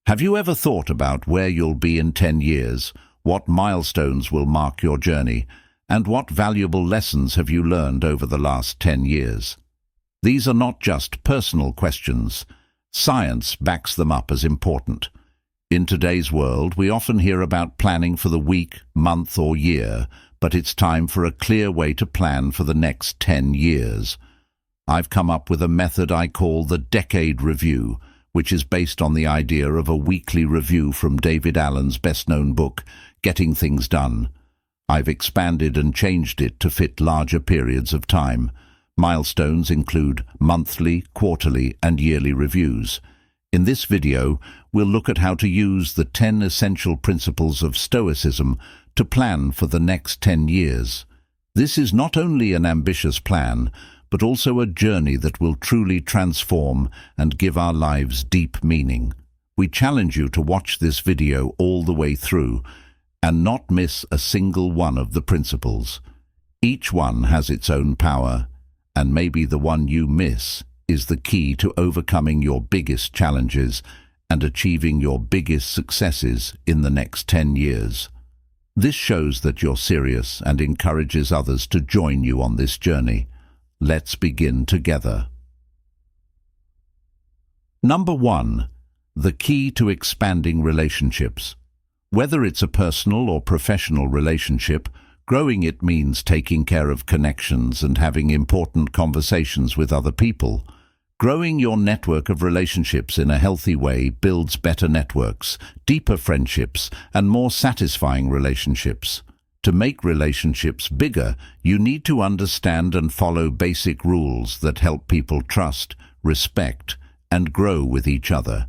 Have you ever thought about where you'll be in 10 years, what milestones will mark your journey, and what valuable lessons have you learned over the last 10 years? These are not just personal questions. Science backs them up as important. In today's world, we often hear about planning for the week, month, or year, but it's time for a clear way to plan for the next 10 years. I've come up with a method I call the Decade Review, which is based on the idea of a weekly review from David Allen's best-known book, Getting Things Done. I've expanded and changed it to fit larger periods of time. Milestones include monthly, quarterly, and yearly reviews. In this video, we'll look at how to use the 10 essential principles of Stoicism to plan for the next 10 years. This is not only an ambitious plan, but also a journey that will truly transform and give our lives deep meaning. We challenge you to watch this video all the way through and not miss a single one of the principles. Each one has its own power, and maybe the one you miss is the key to overcoming your biggest challenges and achieving your biggest successes in the next 10 years. This shows that you're serious and encourages others to join you on this journey. Let's begin together. Number 1. The key to expanding relationships. Whether it's a personal or professional relationship, growing it means taking care of connections and having important conversations with other people. Growing your network of relationships in a healthy way builds better networks, deeper friendships, and more satisfying relationships. To make relationships bigger, you need to understand and follow basic rules that help people trust, respect, and grow with each other.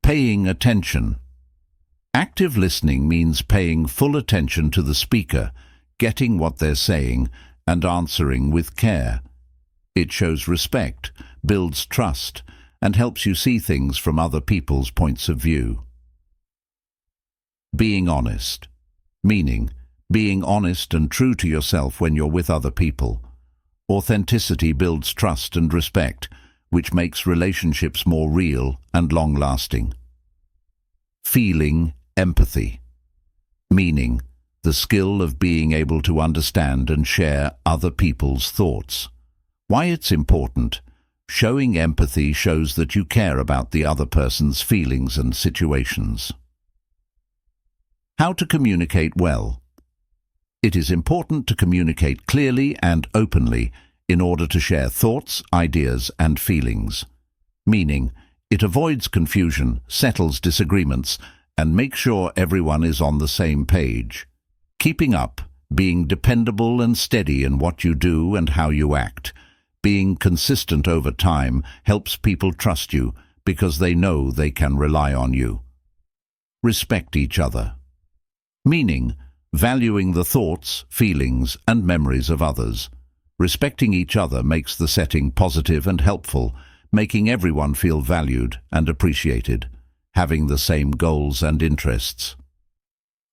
Paying attention. Active listening means paying full attention to the speaker, getting what they're saying, and answering with care. It shows respect, builds trust, and helps you see things from other people's points of view. Being honest. Meaning, being honest and true to yourself when you're with other people. Authenticity builds trust and respect, which makes relationships more real and long-lasting. Feeling empathy. Meaning, the skill of being able to understand and share other people's thoughts. Why it's important. Showing empathy shows that you care about the other person's feelings and situations. How to communicate well. It is important to communicate clearly and openly in order to share thoughts, ideas, and feelings. Meaning, it avoids confusion, settles disagreements, and makes sure everyone is on the same page. Keeping up, being dependable and steady in what you do and how you act. Being consistent over time helps people trust you because they know they can rely on you. Respect each other. Meaning, valuing the thoughts, feelings, and memories of others. Respecting each other makes the setting positive and helpful, making everyone feel valued and appreciated, having the same goals and interests.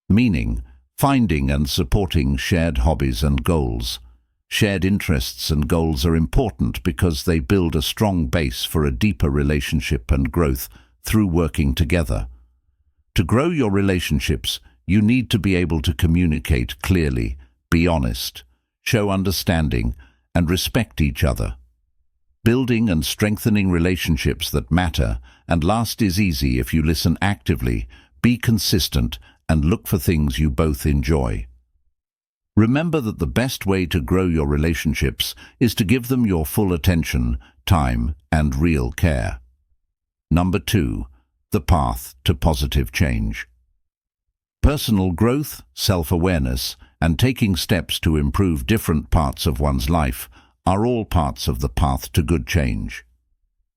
Meaning, finding and supporting shared hobbies and goals. Shared interests and goals are important because they build a strong base for a deeper relationship and growth through working together. To grow your relationships, you need to be able to communicate clearly, be honest, show understanding, and respect each other. Building and strengthening relationships that matter and last is easy if you listen actively, be consistent, and look for things you both enjoy. Remember that the best way to grow your relationships is to give them your full attention, time, and real care. Number 2. The path to positive change. Personal growth, self-awareness, and taking steps to improve different parts of one's life are all parts of the path to good change.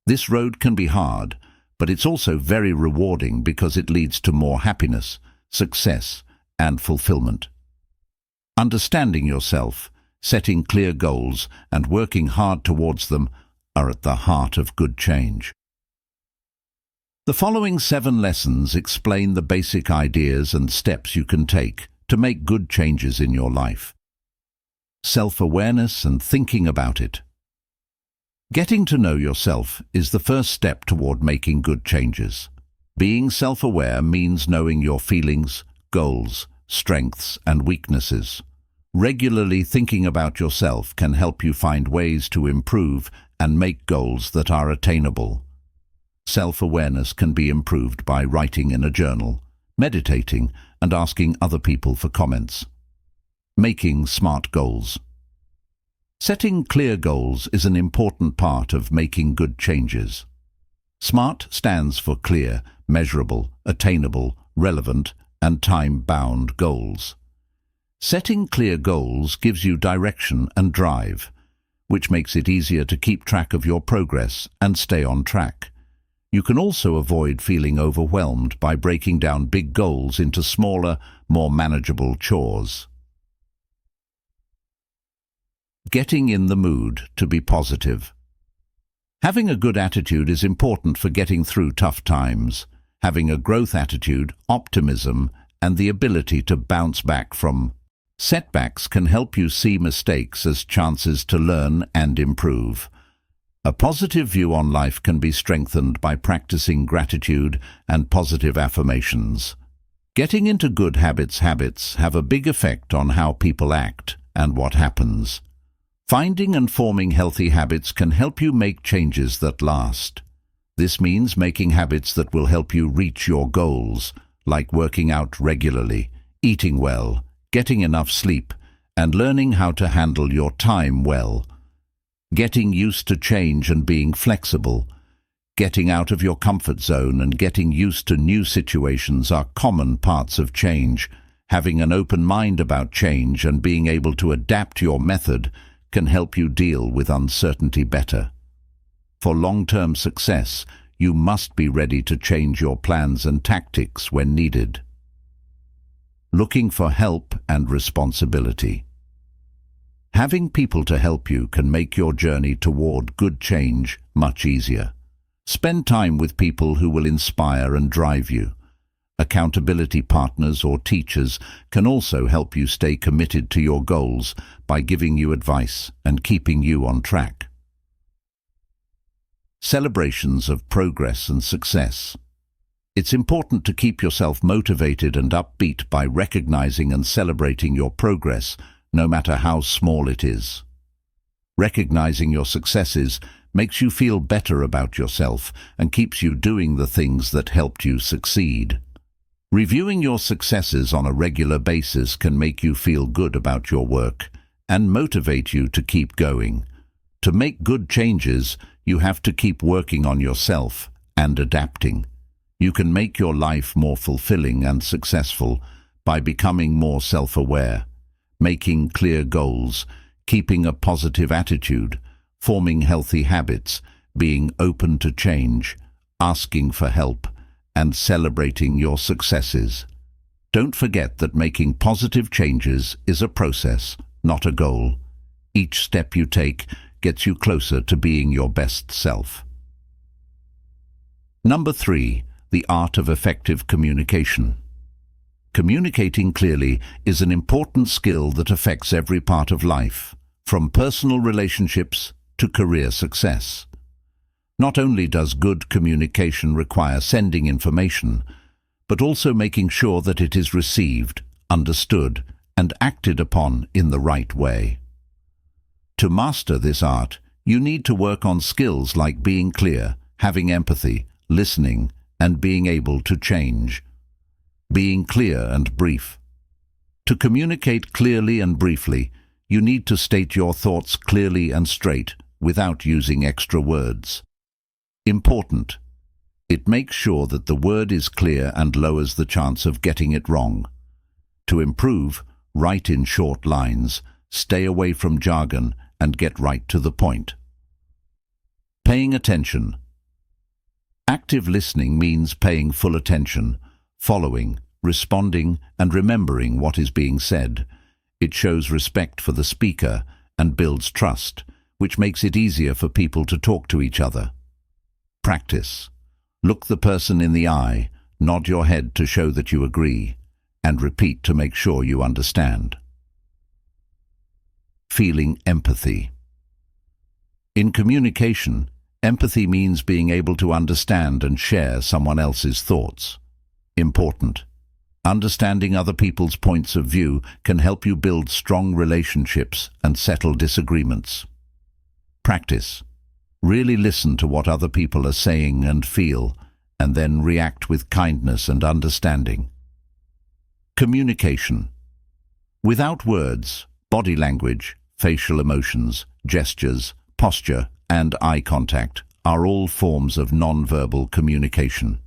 This road can be hard, but it's also very rewarding because it leads to more happiness, success, and fulfillment. Understanding yourself, setting clear goals, and working hard towards them are at the heart of good change. The following 7 lessons explain the basic ideas and steps you can take to make good changes in your life. Self-awareness and thinking about it. Getting to know yourself is the first step toward making good changes. Being self-aware means knowing your feelings, goals, strengths, and weaknesses. Regularly thinking about yourself can help you find ways to improve and make goals that are attainable. Self-awareness can be improved by writing in a journal, meditating, and asking other people for comments. Making smart goals. Setting clear goals is an important part of making good changes. SMART stands for clear, measurable, attainable, relevant, and time-bound goals. Setting clear goals gives you direction and drive, which makes it easier to keep track of your progress and stay on track. You can also avoid feeling overwhelmed by breaking down big goals into smaller, more manageable chores. Getting in the mood to be positive. Having a good attitude is important for getting through tough times. Having a growth attitude, optimism, and the ability to bounce back from setbacks can help you see mistakes as chances to learn and improve. A positive view on life can be strengthened by practicing gratitude and positive affirmations. Getting into good habits have a big effect on how people act and what happens. Finding and forming healthy habits can help you make changes that last. This means making habits that will help you reach your goals, like working out regularly, eating well, getting enough sleep, and learning how to handle your time well. Getting used to change and being flexible. Getting out of your comfort zone and getting used to new situations are common parts of change. Having an open mind about change and being able to adapt your method can help you deal with uncertainty better. For long-term success, you must be ready to change your plans and tactics when needed. Looking for help and responsibility. Having people to help you can make your journey toward good change much easier. Spend time with people who will inspire and drive you. Accountability partners or teachers can also help you stay committed to your goals by giving you advice and keeping you on track. Celebrations of progress and success. It's important to keep yourself motivated and upbeat by recognizing and celebrating your progress, no matter how small it is. Recognizing your successes makes you feel better about yourself and keeps you doing the things that helped you succeed. Reviewing your successes on a regular basis can make you feel good about your work and motivate you to keep going. To make good changes, you have to keep working on yourself and adapting. You can make your life more fulfilling and successful by becoming more self-aware, making clear goals, keeping a positive attitude, forming healthy habits, being open to change, asking for help, and celebrating your successes. Don't forget that making positive changes is a process, not a goal. Each step you take gets you closer to being your best self. Number 3, the art of effective communication. Communicating clearly is an important skill that affects every part of life, from personal relationships to career success. Not only does good communication require sending information, but also making sure that it is received, understood, and acted upon in the right way. To master this art, you need to work on skills like being clear, having empathy, listening, and being able to change. Being clear and brief. To communicate clearly and briefly, you need to state your thoughts clearly and straight without using extra words. Important. It makes sure that the word is clear and lowers the chance of getting it wrong. To improve, write in short lines, stay away from jargon, and get right to the point. Paying attention. Active listening means paying full attention, following, responding, and remembering what is being said. It shows respect for the speaker and builds trust, which makes it easier for people to talk to each other. Practice. Look the person in the eye, nod your head to show that you agree, and repeat to make sure you understand. Feeling empathy. In communication, Empathy means being able to understand and share someone else's thoughts. Important. Understanding other people's points of view can help you build strong relationships and settle disagreements. Practice. Really listen to what other people are saying and feel, and then react with kindness and understanding. Communication. Without words, body language, facial emotions, gestures, posture, and eye contact are all forms of non-verbal communication.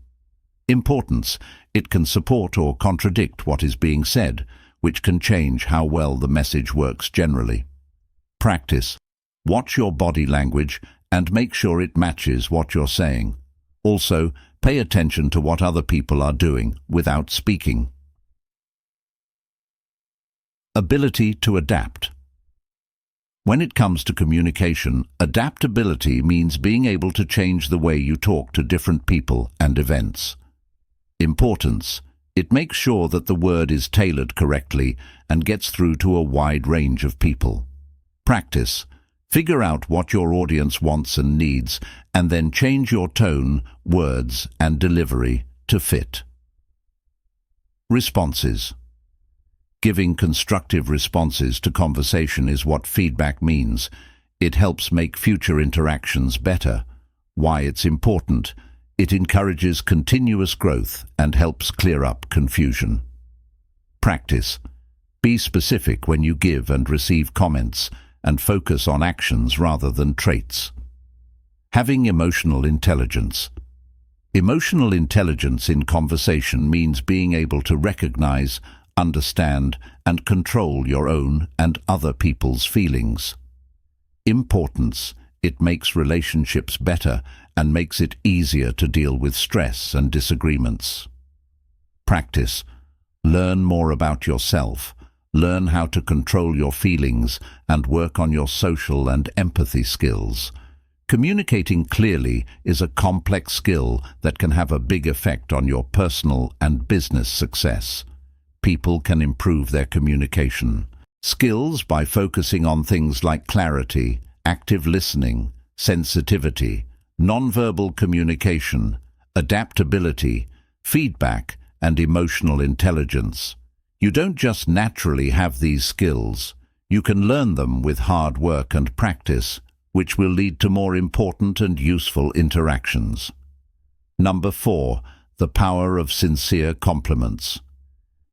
Importance. It can support or contradict what is being said, which can change how well the message works generally. Practice. Watch your body language and make sure it matches what you're saying. Also, pay attention to what other people are doing without speaking. Ability to adapt. When it comes to communication, adaptability means being able to change the way you talk to different people and events. Importance. It makes sure that the word is tailored correctly and gets through to a wide range of people. Practice. Figure out what your audience wants and needs, and then change your tone, words, and delivery to fit. Responses. Giving constructive responses to conversation is what feedback means. It helps make future interactions better. Why it's important. It encourages continuous growth and helps clear up confusion. Practice. Be specific when you give and receive comments, and focus on actions rather than traits. Having emotional intelligence. Emotional intelligence in conversation means being able to recognize, understand, and control your own and other people's feelings. Importance. It makes relationships better and makes it easier to deal with stress and disagreements. Practice. Learn more about yourself. Learn how to control your feelings and work on your social and empathy skills. Communicating clearly is a complex skill that can have a big effect on your personal and business success. People can improve their communication skills by focusing on things like clarity, active listening, sensitivity, nonverbal communication, adaptability, feedback, and emotional intelligence. You don't just naturally have these skills. You can learn them with hard work and practice, which will lead to more important and useful interactions. Number 4. The power of sincere compliments.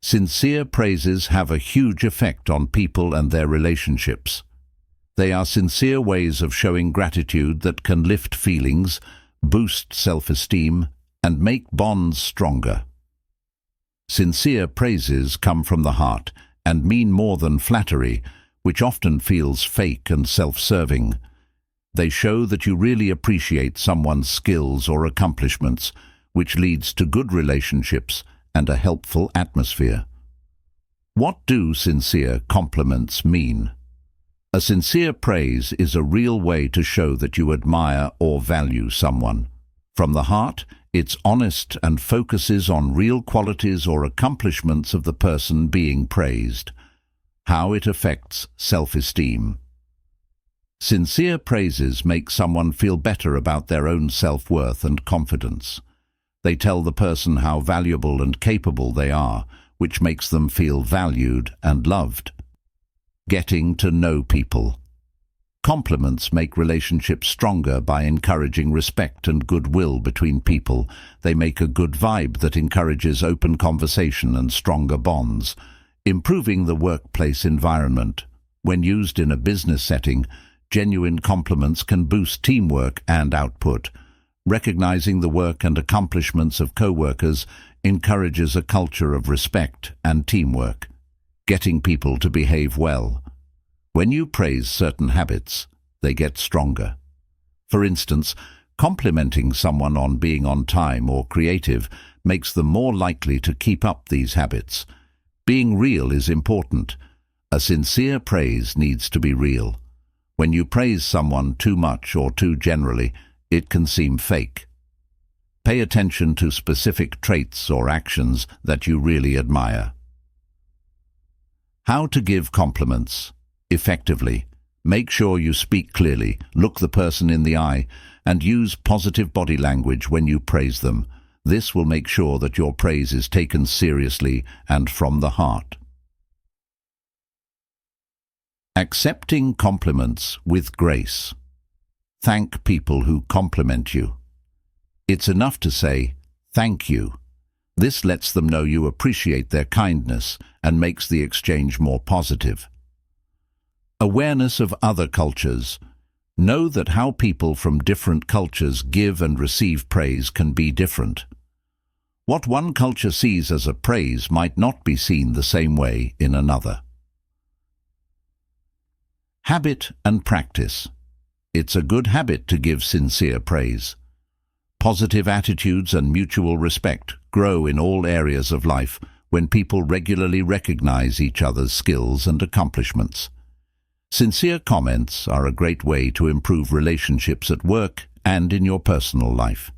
Sincere praises have a huge effect on people and their relationships. They are sincere ways of showing gratitude that can lift feelings, boost self-esteem, and make bonds stronger. Sincere praises come from the heart and mean more than flattery, which often feels fake and self-serving. They show that you really appreciate someone's skills or accomplishments, which leads to good relationships and a helpful atmosphere. What do sincere compliments mean? A sincere praise is a real way to show that you admire or value someone. From the heart, it's honest and focuses on real qualities or accomplishments of the person being praised. How it affects self-esteem. Sincere praises make someone feel better about their own self-worth and confidence. They tell the person how valuable and capable they are, which makes them feel valued and loved. Getting to know people. Compliments make relationships stronger by encouraging respect and goodwill between people. They make a good vibe that encourages open conversation and stronger bonds. Improving the workplace environment. When used in a business setting, genuine compliments can boost teamwork and output. Recognizing the work and accomplishments of co-workers encourages a culture of respect and teamwork. Getting people to behave well. When you praise certain habits, they get stronger. For instance, complimenting someone on being on time or creative makes them more likely to keep up these habits. Being real is important. A sincere praise needs to be real. When you praise someone too much or too generally, it can seem fake. Pay attention to specific traits or actions that you really admire. How to give compliments effectively. Make sure you speak clearly, look the person in the eye, and use positive body language when you praise them. This will make sure that your praise is taken seriously and from the heart. Accepting compliments with grace. Thank people who compliment you. It's enough to say, "Thank you." This lets them know you appreciate their kindness and makes the exchange more positive. Awareness of other cultures. Know that how people from different cultures give and receive praise can be different. What one culture sees as a praise might not be seen the same way in another. Habit and practice. It's a good habit to give sincere praise. Positive attitudes and mutual respect grow in all areas of life when people regularly recognize each other's skills and accomplishments. Sincere comments are a great way to improve relationships at work and in your personal life.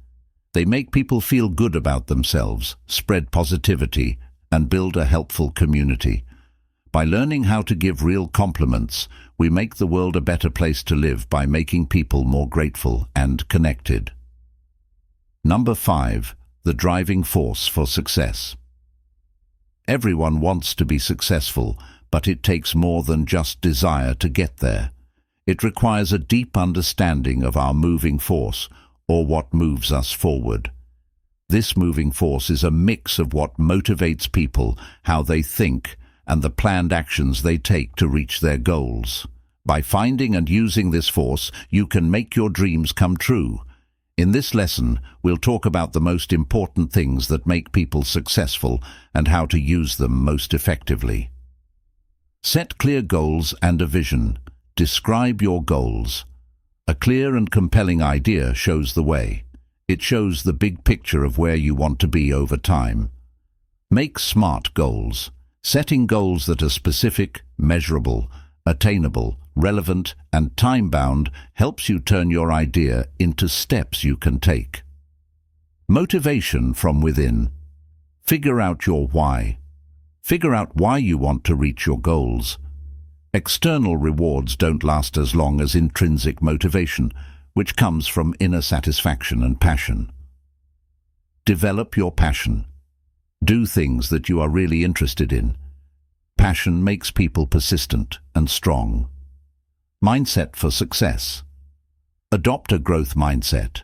They make people feel good about themselves, spread positivity, and build a helpful community. By learning how to give real compliments, we make the world a better place to live by making people more grateful and connected. Number 5. The driving force for success. Everyone wants to be successful, but it takes more than just desire to get there. It requires a deep understanding of our moving force, or what moves us forward. This moving force is a mix of what motivates people, how they think, and the planned actions they take to reach their goals. By finding and using this force, you can make your dreams come true. In this lesson, we'll talk about the most important things that make people successful and how to use them most effectively. Set clear goals and a vision. Describe your goals. A clear and compelling idea shows the way. It shows the big picture of where you want to be over time. Make SMART goals. Setting goals that are specific, measurable, attainable, relevant, and time-bound helps you turn your idea into steps you can take. Motivation from within. Figure out your why. Figure out why you want to reach your goals. External rewards don't last as long as intrinsic motivation, which comes from inner satisfaction and passion. Develop your passion. Do things that you are really interested in. Passion makes people persistent and strong. Mindset for success. Adopt a growth mindset.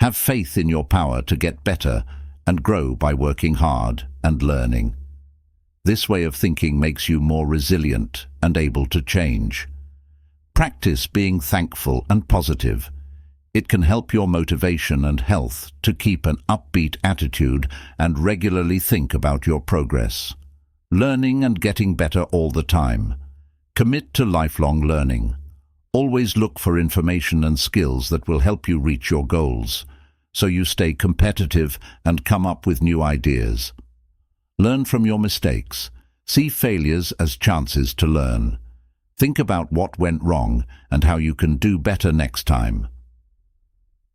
Have faith in your power to get better and grow by working hard and learning. This way of thinking makes you more resilient and able to change. Practice being thankful and positive. It can help your motivation and health to keep an upbeat attitude and regularly think about your progress. Learning and getting better all the time. Commit to lifelong learning. Always look for information and skills that will help you reach your goals, so you stay competitive and come up with new ideas. Learn from your mistakes. See failures as chances to learn. Think about what went wrong and how you can do better next time.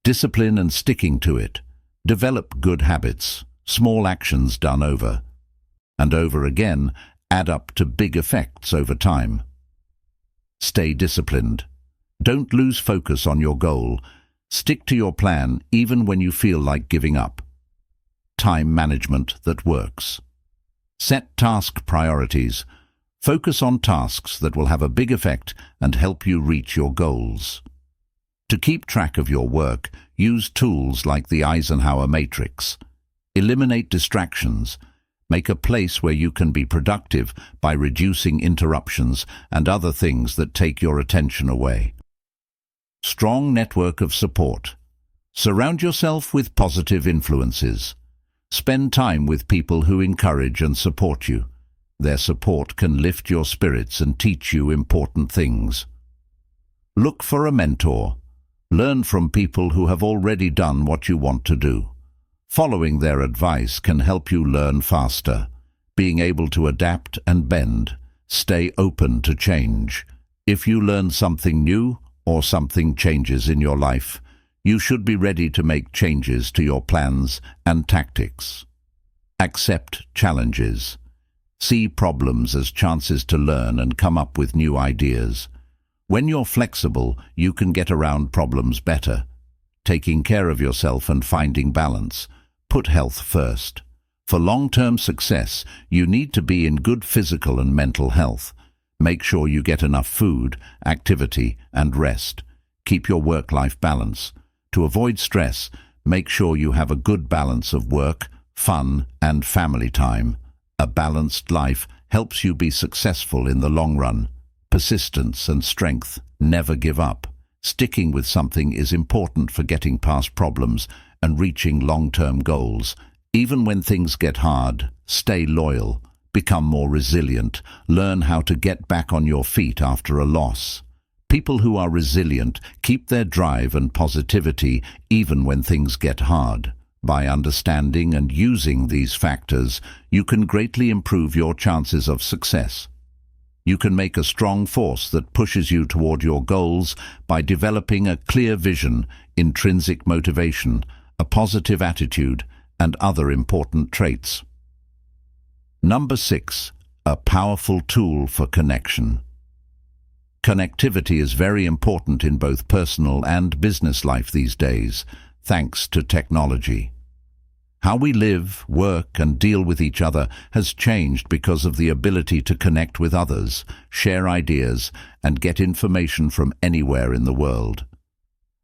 Discipline and sticking to it. Develop good habits. Small actions done over and over again add up to big effects over time. Stay disciplined. Don't lose focus on your goal. Stick to your plan even when you feel like giving up. Time management that works. Set task priorities. Focus on tasks that will have a big effect and help you reach your goals. To keep track of your work, use tools like the Eisenhower matrix. Eliminate distractions. Make a place where you can be productive by reducing interruptions and other things that take your attention away. Strong network of support. Surround yourself with positive influences. Spend time with people who encourage and support you. Their support can lift your spirits and teach you important things. Look for a mentor. Learn from people who have already done what you want to do. Following their advice can help you learn faster. Being able to adapt and bend. Stay open to change. If you learn something new or something changes in your life, you should be ready to make changes to your plans and tactics. Accept challenges. See problems as chances to learn and come up with new ideas. When you're flexible, you can get around problems better. Taking care of yourself and finding balance. Put health first. For long-term success, you need to be in good physical and mental health. Make sure you get enough food, activity, and rest. Keep your work-life balance. To avoid stress, make sure you have a good balance of work, fun, and family time. A balanced life helps you be successful in the long run. Persistence and strength. Never give up. Sticking with something is important for getting past problems and reaching long-term goals. Even when things get hard, stay loyal. Become more resilient. Learn how to get back on your feet after a loss. People who are resilient keep their drive and positivity even when things get hard. By understanding and using these factors, you can greatly improve your chances of success. You can make a strong force that pushes you toward your goals by developing a clear vision, intrinsic motivation, a positive attitude, and other important traits. Number 6. A powerful tool for connection. Connectivity is very important in both personal and business life these days, thanks to technology. How we live, work, and deal with each other has changed because of the ability to connect with others, share ideas, and get information from anywhere in the world.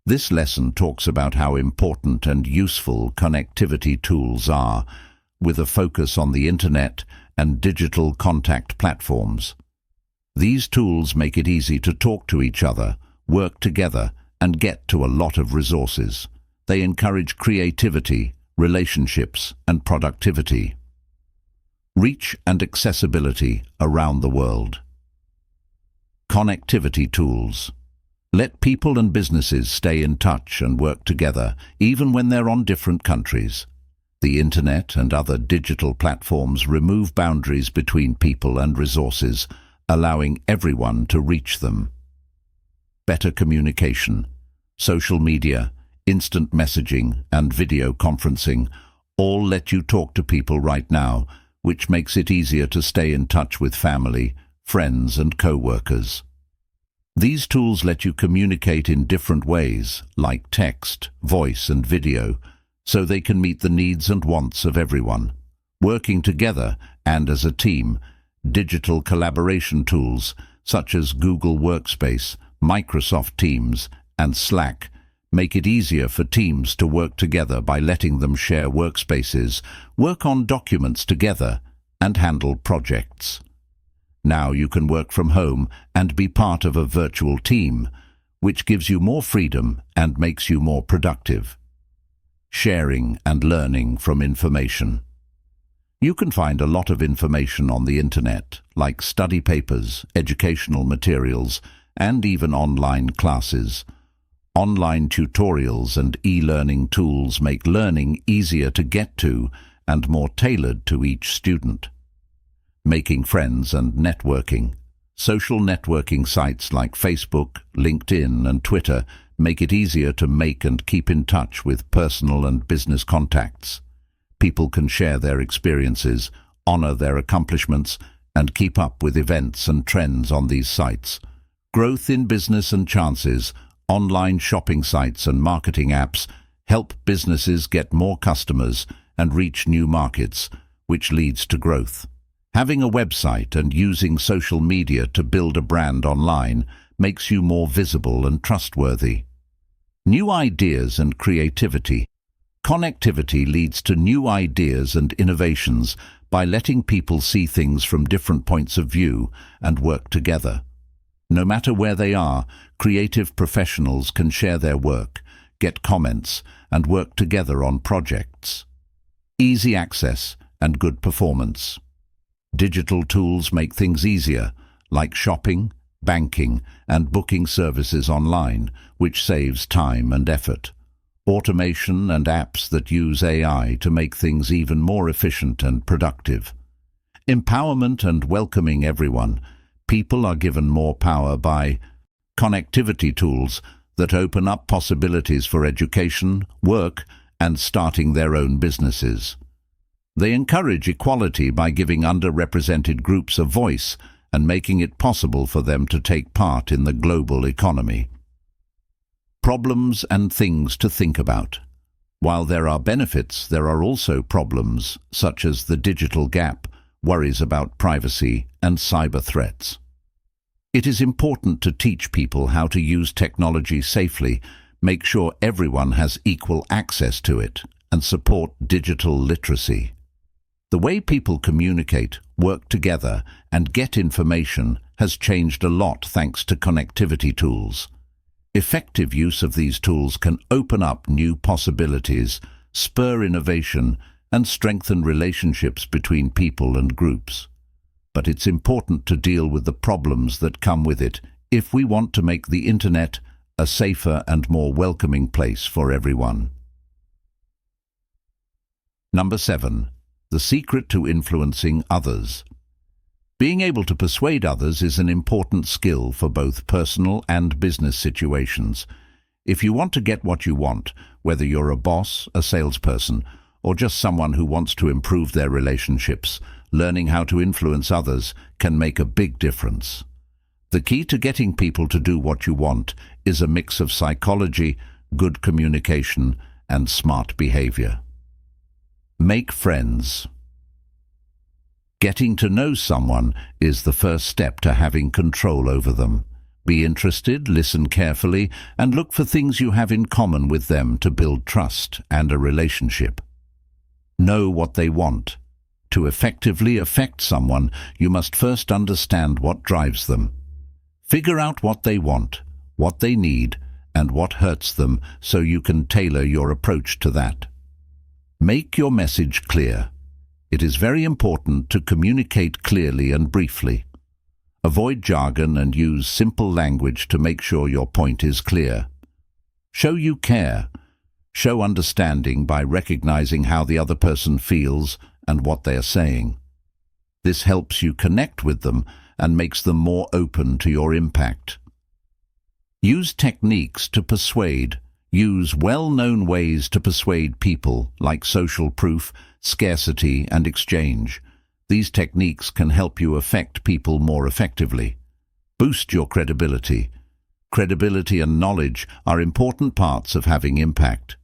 This lesson talks about how important and useful connectivity tools are, with a focus on the internet and digital contact platforms. These tools make it easy to talk to each other, work together, and get to a lot of resources. They encourage creativity, relationships, and productivity. Reach and accessibility around the world. Connectivity tools. Let people and businesses stay in touch and work together, even when they're on different countries. The internet and other digital platforms remove boundaries between people and resources, allowing everyone to reach them. Better communication. Social media, instant messaging, and video conferencing all let you talk to people right now, which makes it easier to stay in touch with family, friends, and co-workers. These tools let you communicate in different ways, like text, voice, and video, so they can meet the needs and wants of everyone. Working together and as a team, digital collaboration tools such as Google Workspace, Microsoft Teams, and Slack make it easier for teams to work together by letting them share workspaces, work on documents together, and handle projects. Now you can work from home and be part of a virtual team, which gives you more freedom and makes you more productive. Sharing and learning from information. You can find a lot of information on the internet, like study papers, educational materials, and even online classes. Online tutorials and e-learning tools make learning easier to get to and more tailored to each student. Making friends and networking. Social networking sites like Facebook, LinkedIn, and Twitter make it easier to make and keep in touch with personal and business contacts. People can share their experiences, honor their accomplishments, and keep up with events and trends on these sites. Growth in business and chances. Online shopping sites and marketing apps help businesses get more customers and reach new markets, which leads to growth. Having a website and using social media to build a brand online makes you more visible and trustworthy. New ideas and creativity. Connectivity leads to new ideas and innovations by letting people see things from different points of view and work together. No matter where they are, creative professionals can share their work, get comments, and work together on projects. Easy access and good performance. Digital tools make things easier, like shopping, banking, and booking services online, which saves time and effort. Automation and apps that use AI to make things even more efficient and productive. Empowerment and welcoming everyone. People are given more power by connectivity tools that open up possibilities for education, work, and starting their own businesses. They encourage equality by giving underrepresented groups a voice and making it possible for them to take part in the global economy. Problems and things to think about. While there are benefits, there are also problems, such as the digital gap, worries about privacy, and cyber threats. It is important to teach people how to use technology safely, make sure everyone has equal access to it, and support digital literacy. The way people communicate, work together, and get information has changed a lot thanks to connectivity tools. Effective use of these tools can open up new possibilities, spur innovation, and strengthen relationships between people and groups. But it's important to deal with the problems that come with it if we want to make the Internet a safer and more welcoming place for everyone. Number 7. The secret to influencing others. Being able to persuade others is an important skill for both personal and business situations. If you want to get what you want, whether you're a boss, a salesperson, or just someone who wants to improve their relationships, learning how to influence others can make a big difference. The key to getting people to do what you want is a mix of psychology, good communication, and smart behavior. Make friends. Getting to know someone is the first step to having control over them. Be interested, listen carefully, and look for things you have in common with them to build trust and a relationship. Know what they want. To effectively affect someone, you must first understand what drives them. Figure out what they want, what they need, and what hurts them so you can tailor your approach to that. Make your message clear. It is very important to communicate clearly and briefly. Avoid jargon and use simple language to make sure your point is clear. Show you care. Show understanding by recognizing how the other person feels and what they are saying. This helps you connect with them and makes them more open to your impact. Use techniques to persuade. Use well-known ways to persuade people, like social proof, scarcity, and exchange. These techniques can help you affect people more effectively. Boost your credibility. Credibility and knowledge are important parts of having impact.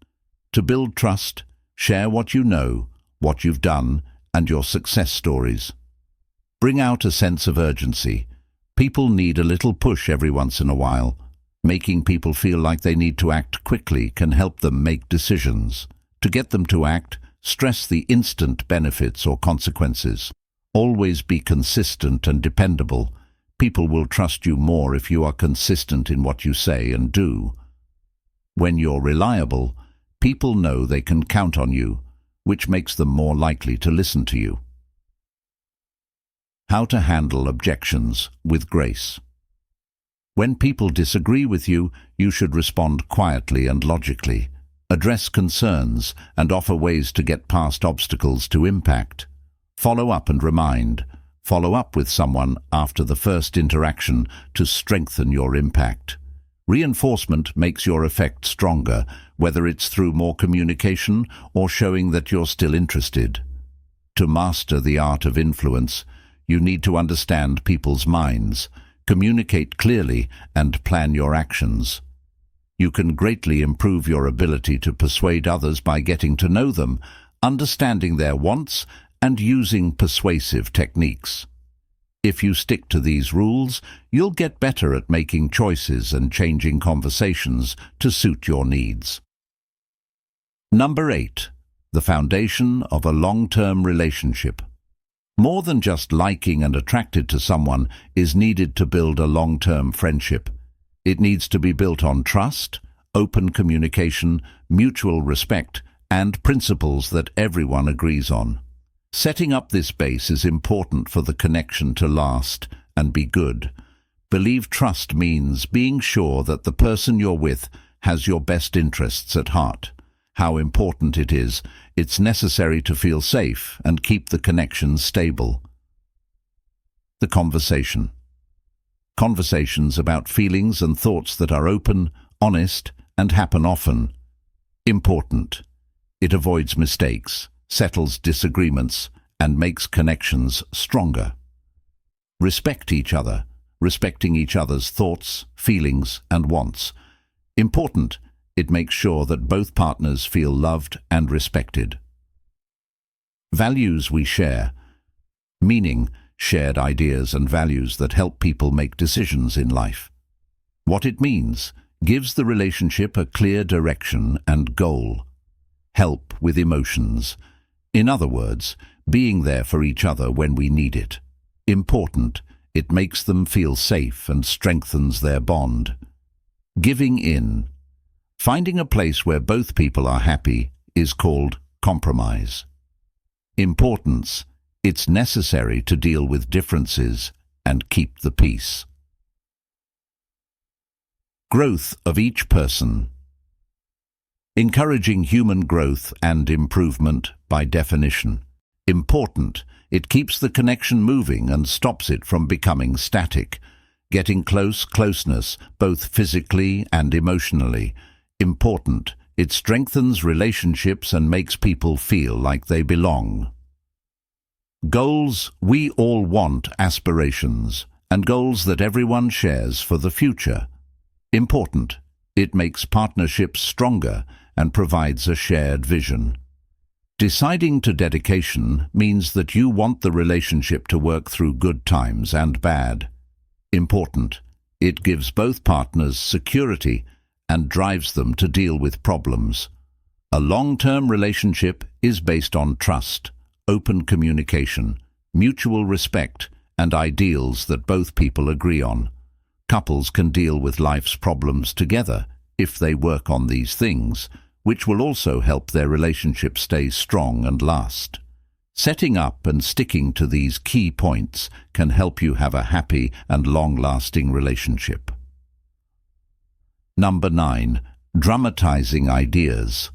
To build trust, share what you know, what you've done, and your success stories. Bring out a sense of urgency. People need a little push every once in a while. Making people feel like they need to act quickly can help them make decisions. To get them to act, stress the instant benefits or consequences. Always be consistent and dependable. People will trust you more if you are consistent in what you say and do. When you're reliable, people know they can count on you, which makes them more likely to listen to you. How to handle objections with grace. When people disagree with you, you should respond quietly and logically. Address concerns and offer ways to get past obstacles to impact. Follow up and remind. Follow up with someone after the first interaction to strengthen your impact. Reinforcement makes your effect stronger, whether it's through more communication or showing that you're still interested. To master the art of influence, you need to understand people's minds, communicate clearly, and plan your actions. You can greatly improve your ability to persuade others by getting to know them, understanding their wants, and using persuasive techniques. If you stick to these rules, you'll get better at making choices and changing conversations to suit your needs. Number 8. The foundation of a long-term relationship. More than just liking and attracted to someone is needed to build a long-term friendship. It needs to be built on trust, open communication, mutual respect, and principles that everyone agrees on. Setting up this base is important for the connection to last and be good. Believe trust means being sure that the person you're with has your best interests at heart. How important it is, it's necessary to feel safe and keep the connection stable. The conversation. Conversations about feelings and thoughts that are open, honest, and happen often. Important. It avoids mistakes, settles disagreements, and makes connections stronger. Respect each other, respecting each other's thoughts, feelings, and wants. Important, it makes sure that both partners feel loved and respected. Values we share. Meaning, shared ideas and values that help people make decisions in life. What it means gives the relationship a clear direction and goal. Help with emotions. In other words, being there for each other when we need it. Important, it makes them feel safe and strengthens their bond. Giving in. Finding a place where both people are happy is called compromise. Importance, it's necessary to deal with differences and keep the peace. Growth of each person. Encouraging human growth and improvement by definition. Important, it keeps the connection moving and stops it from becoming static. Getting closeness, both physically and emotionally. Important, it strengthens relationships and makes people feel like they belong. Goals we all want, aspirations, and goals that everyone shares for the future. Important, it makes partnerships stronger and provides a shared vision. Deciding to dedication means that you want the relationship to work through good times and bad. Important, it gives both partners security and drives them to deal with problems. A long-term relationship is based on trust, open communication, mutual respect, and ideals that both people agree on. Couples can deal with life's problems together if they work on these things, which will also help their relationship stay strong and last. Setting up and sticking to these key points can help you have a happy and long-lasting relationship. Number 9. Dramatizing ideas.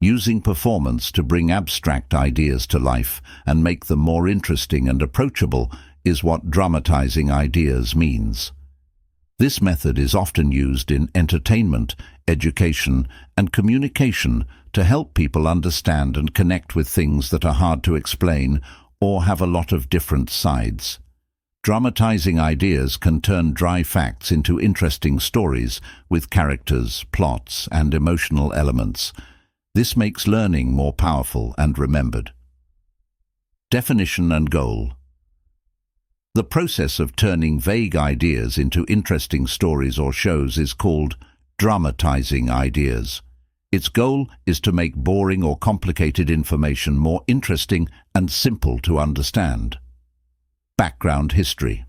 Using performance to bring abstract ideas to life and make them more interesting and approachable is what dramatizing ideas means. This method is often used in entertainment, education, and communication to help people understand and connect with things that are hard to explain or have a lot of different sides. Dramatizing ideas can turn dry facts into interesting stories with characters, plots, and emotional elements. This makes learning more powerful and remembered. Definition and goal. The process of turning vague ideas into interesting stories or shows is called dramatizing ideas. Its goal is to make boring or complicated information more interesting and simple to understand. Background history.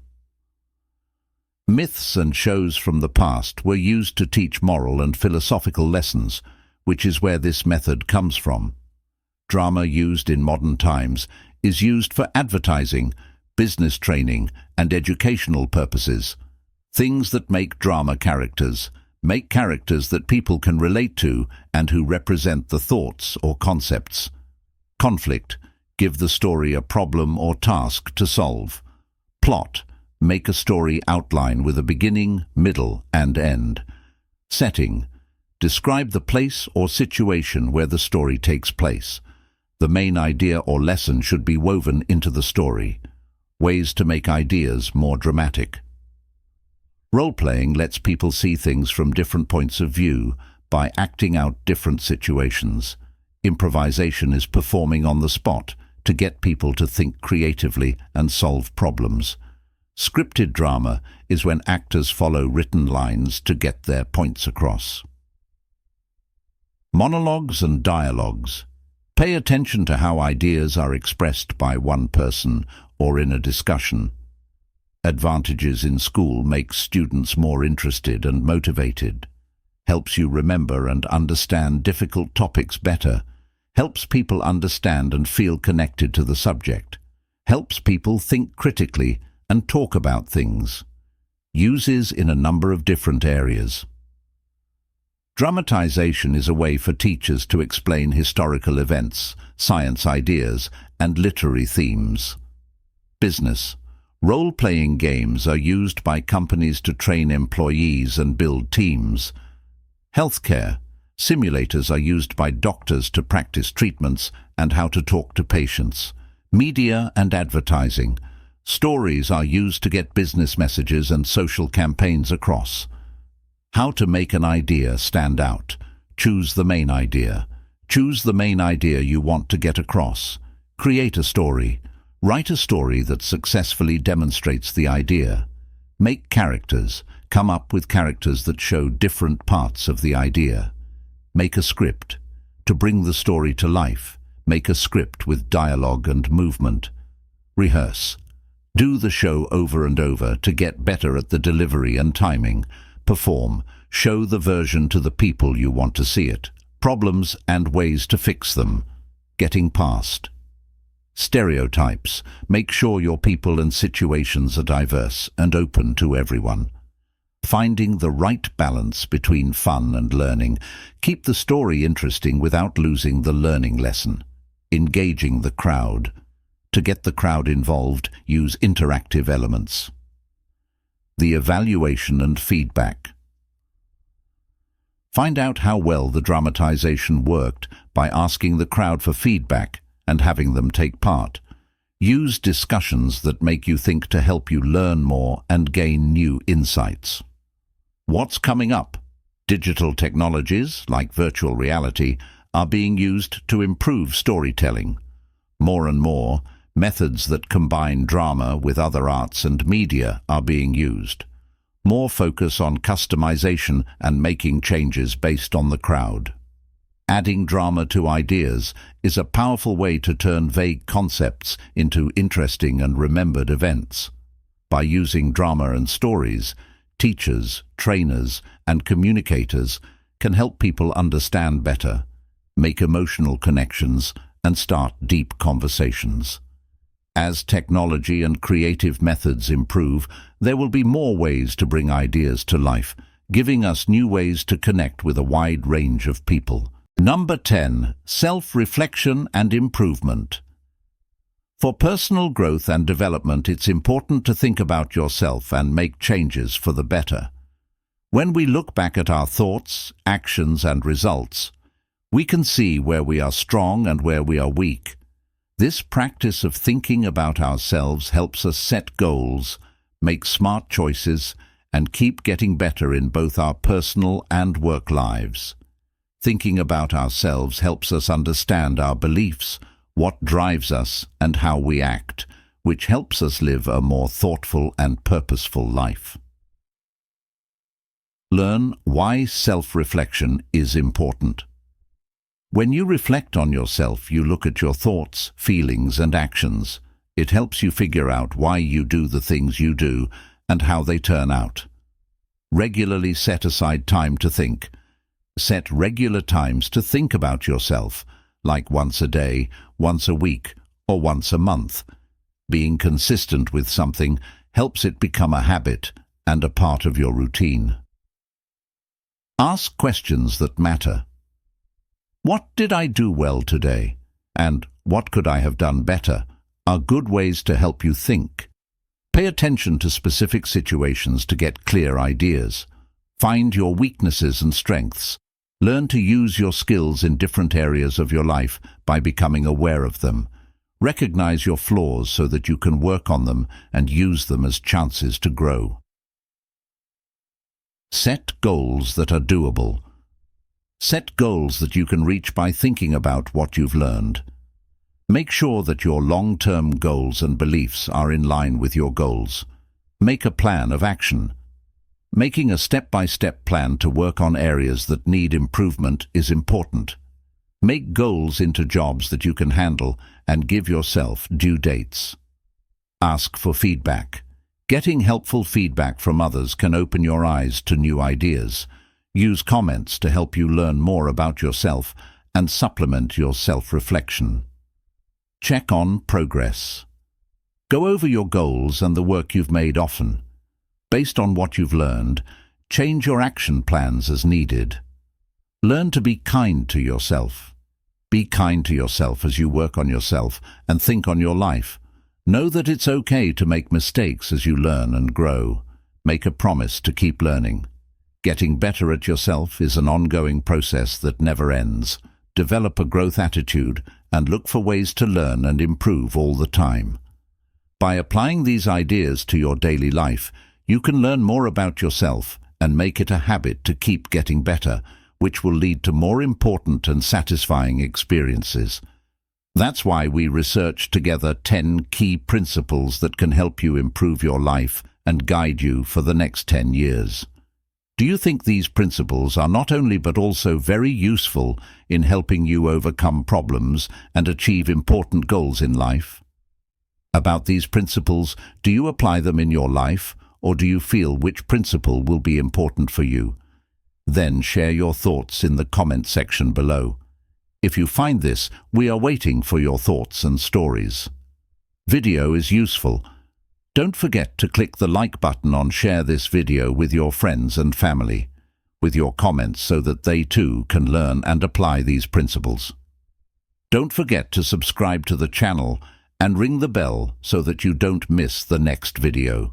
Myths and shows from the past were used to teach moral and philosophical lessons, which is where this method comes from. Drama used in modern times is used for advertising, business training, and educational purposes. Things that make drama characters make characters that people can relate to and who represent the thoughts or concepts. Conflict, give the story a problem or task to solve. Plot, make a story outline with a beginning, middle, and end. Setting, describe the place or situation where the story takes place. The main idea or lesson should be woven into the story. Ways to make ideas more dramatic. Role-playing lets people see things from different points of view by acting out different situations. Improvisation is performing on the spot to get people to think creatively and solve problems. Scripted drama is when actors follow written lines to get their points across. Monologues and dialogues. Pay attention to how ideas are expressed by one person or in a discussion. Advantages in school makes students more interested and motivated. Helps you remember and understand difficult topics better. Helps people understand and feel connected to the subject. Helps people think critically and talk about things. Uses in a number of different areas. Dramatization is a way for teachers to explain historical events, science ideas, and literary themes. Business. Role-playing games are used by companies to train employees and build teams. Healthcare. Simulators are used by doctors to practice treatments and how to talk to patients. Media and advertising. Stories are used to get business messages and social campaigns across. How to make an idea stand out. Choose the main idea. Choose the main idea you want to get across. Create a story. Write a story that successfully demonstrates the idea. Make characters. Come up with characters that show different parts of the idea. Make a script. To bring the story to life, make a script with dialogue and movement. Rehearse. Do the show over and over to get better at the delivery and timing. Perform. Show the version to the people you want to see it. Problems and ways to fix them. Getting past. Stereotypes. Make sure your people and situations are diverse and open to everyone. Finding the right balance between fun and learning. Keep the story interesting without losing the learning lesson. Engaging the crowd. To get the crowd involved, use interactive elements. The evaluation and feedback. Find out how well the dramatization worked by asking the crowd for feedback and having them take part. Use discussions that make you think to help you learn more and gain new insights. What's coming up? Digital technologies, like virtual reality, are being used to improve storytelling. More and more, methods that combine drama with other arts and media are being used. More focus on customization and making changes based on the crowd. Adding drama to ideas is a powerful way to turn vague concepts into interesting and remembered events. By using drama and stories, teachers, trainers, and communicators can help people understand better, make emotional connections, and start deep conversations. As technology and creative methods improve, there will be more ways to bring ideas to life, giving us new ways to connect with a wide range of people. Number 10. Self-reflection and improvement. For personal growth and development, it's important to think about yourself and make changes for the better. When we look back at our thoughts, actions, and results, we can see where we are strong and where we are weak. This practice of thinking about ourselves helps us set goals, make smart choices, and keep getting better in both our personal and work lives. Thinking about ourselves helps us understand our beliefs, what drives us, and how we act, which helps us live a more thoughtful and purposeful life. Learn why self-reflection is important. When you reflect on yourself, you look at your thoughts, feelings, and actions. It helps you figure out why you do the things you do and how they turn out. Regularly set aside time to think. Set regular times to think about yourself, like once a day, once a week, or once a month. Being consistent with something helps it become a habit and a part of your routine. Ask questions that matter. What did I do well today? And what could I have done better? Are good ways to help you think. Pay attention to specific situations to get clear ideas. Find your weaknesses and strengths. Learn to use your skills in different areas of your life by becoming aware of them. Recognize your flaws so that you can work on them and use them as chances to grow. Set goals that are doable. Set goals that you can reach by thinking about what you've learned. Make sure that your long-term goals and beliefs are in line with your goals. Make a plan of action. Making a step-by-step plan to work on areas that need improvement is important. Make goals into jobs that you can handle and give yourself due dates. Ask for feedback. Getting helpful feedback from others can open your eyes to new ideas. Use comments to help you learn more about yourself and supplement your self-reflection. Check on progress. Go over your goals and the work you've made often. Based on what you've learned, change your action plans as needed. Learn to be kind to yourself. Be kind to yourself as you work on yourself and think on your life. Know that it's okay to make mistakes as you learn and grow. Make a promise to keep learning. Getting better at yourself is an ongoing process that never ends. Develop a growth attitude and look for ways to learn and improve all the time. By applying these ideas to your daily life, you can learn more about yourself and make it a habit to keep getting better, which will lead to more important and satisfying experiences. That's why we researched together 10 key principles that can help you improve your life and guide you for the next 10 years. Do you think these principles are not only but also very useful in helping you overcome problems and achieve important goals in life? About these principles, do you apply them in your life, or do you feel which principle will be important for you? Then share your thoughts in the comment section below. If you find this, we are waiting for your thoughts and stories. Video is useful. Don't forget to click the like button on share this video with your friends and family, with your comments so that they too can learn and apply these principles. Don't forget to subscribe to the channel and ring the bell so that you don't miss the next video.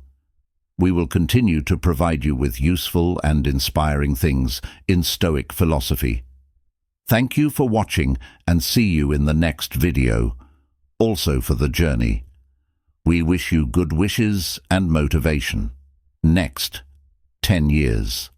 We will continue to provide you with useful and inspiring things in Stoic philosophy. Thank you for watching and see you in the next video, also for the journey. We wish you good wishes and motivation. Next 10 years.